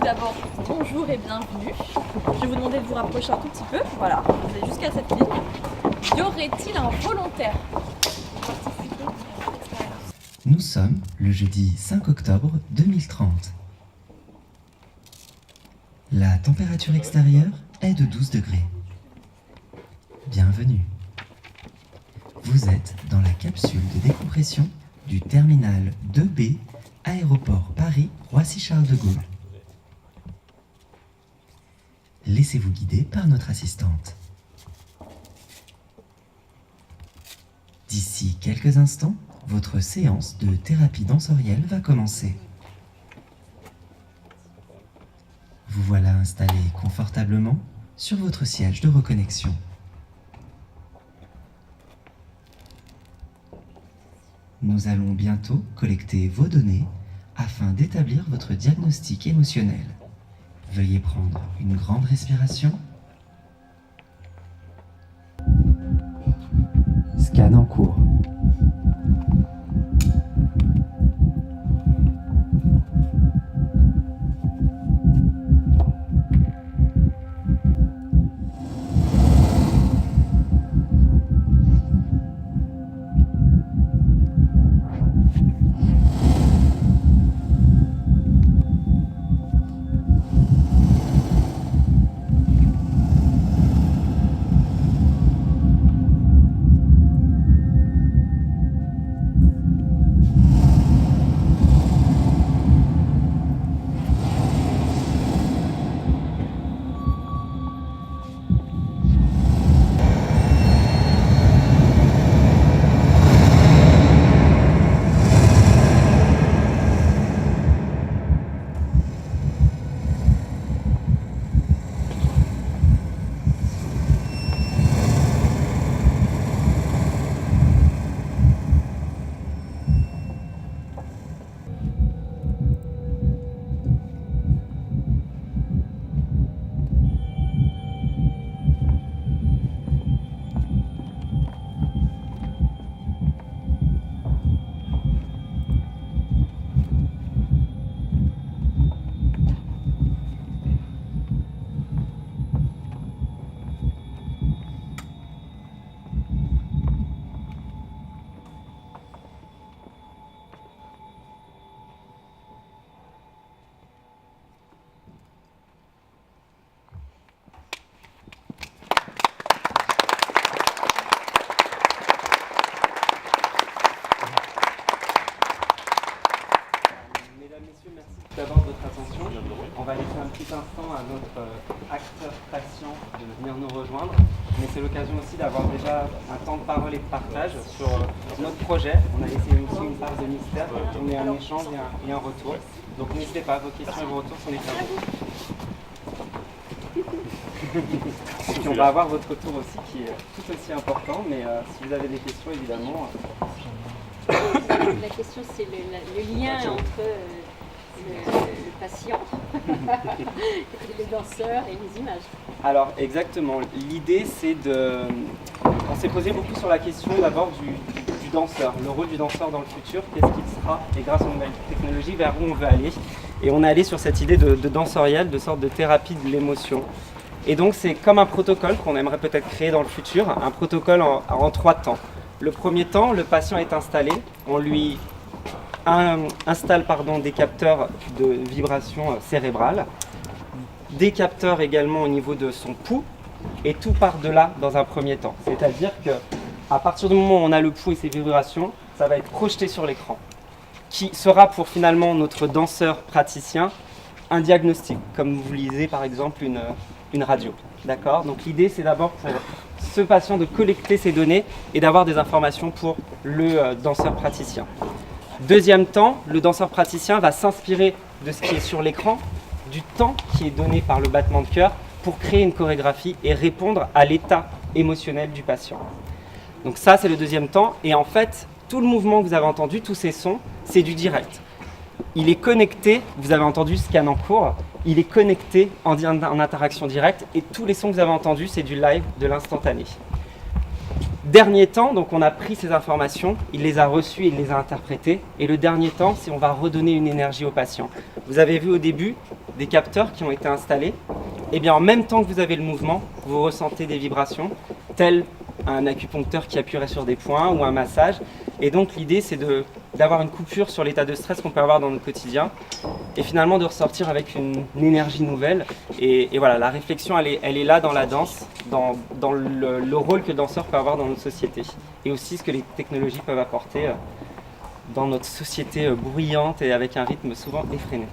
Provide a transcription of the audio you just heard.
d'abord, bonjour et bienvenue. Je vais vous demander de vous rapprocher un tout petit peu. Voilà, vous allez jusqu'à cette ligne. Y aurait-il un volontaire pour participer à cette expérience? Nous sommes le jeudi 5 octobre 2030. La température extérieure est de 12 degrés. Bienvenue. Vous êtes dans la capsule de décompression du terminal 2B, aéroport Paris-Roissy-Charles de Gaulle. Laissez-vous guider par notre assistante. D'ici quelques instants, votre séance de thérapie sensorielle va commencer. Vous voilà installé confortablement sur votre siège de reconnexion. Nous allons bientôt collecter vos données afin d'établir votre diagnostic émotionnel. Veuillez prendre une grande respiration. Scan en cours. D'abord de votre attention. On va laisser un petit instant à notre acteur patient de venir nous rejoindre, mais c'est l'occasion aussi d'avoir déjà un temps de parole et de partage sur notre projet. On a laissé aussi une part de mystère, on est un échange et un retour. Donc n'hésitez pas, vos questions et vos retours sont les bienvenus. Et puis on va avoir votre retour aussi qui est tout aussi important, mais si vous avez des questions évidemment. La question c'est le lien entre le patient, les danseurs et les images. Alors exactement, l'idée c'est de... On s'est posé beaucoup sur la question d'abord du danseur, le rôle du danseur dans le futur, qu'est-ce qu'il sera, et grâce aux nouvelles technologies, vers où on veut aller. Et on est allé sur cette idée de dansoriel, de sorte de thérapie de l'émotion. Et donc c'est comme un protocole qu'on aimerait peut-être créer dans le futur, un protocole en 3 temps. Le premier temps, le patient est installé, on lui installe des capteurs de vibration cérébrale, des capteurs également au niveau de son pouls, et tout part de là dans un premier temps. C'est-à-dire qu'à partir du moment où on a le pouls et ses vibrations, ça va être projeté sur l'écran, qui sera pour finalement notre danseur praticien un diagnostic, comme vous lisez par exemple une radio. D'accord ? Donc l'idée c'est d'abord pour ce patient de collecter ces données et d'avoir des informations pour le danseur praticien. Deuxième temps, le danseur praticien va s'inspirer de ce qui est sur l'écran, du temps qui est donné par le battement de cœur pour créer une chorégraphie et répondre à l'état émotionnel du patient. Donc ça, c'est le deuxième temps. Et en fait, tout le mouvement que vous avez entendu, tous ces sons, c'est du direct. Il est connecté, vous avez entendu scan en cours, il est connecté en interaction directe et tous les sons que vous avez entendus, c'est du live, de l'instantané. Dernier temps, donc on a pris ces informations, il les a reçues, il les a interprétées. Et le dernier temps, c'est on va redonner une énergie au patient. Vous avez vu au début des capteurs qui ont été installés. Et bien en même temps que vous avez le mouvement, vous ressentez des vibrations, tel un acupuncteur qui appuierait sur des points ou un massage. Et donc l'idée, c'est d'avoir une coupure sur l'état de stress qu'on peut avoir dans notre quotidien et finalement de ressortir avec une énergie nouvelle. Et voilà, la réflexion, elle est là dans la danse, dans le rôle que le danseur peut avoir dans notre société et aussi ce que les technologies peuvent apporter dans notre société bruyante et avec un rythme souvent effréné.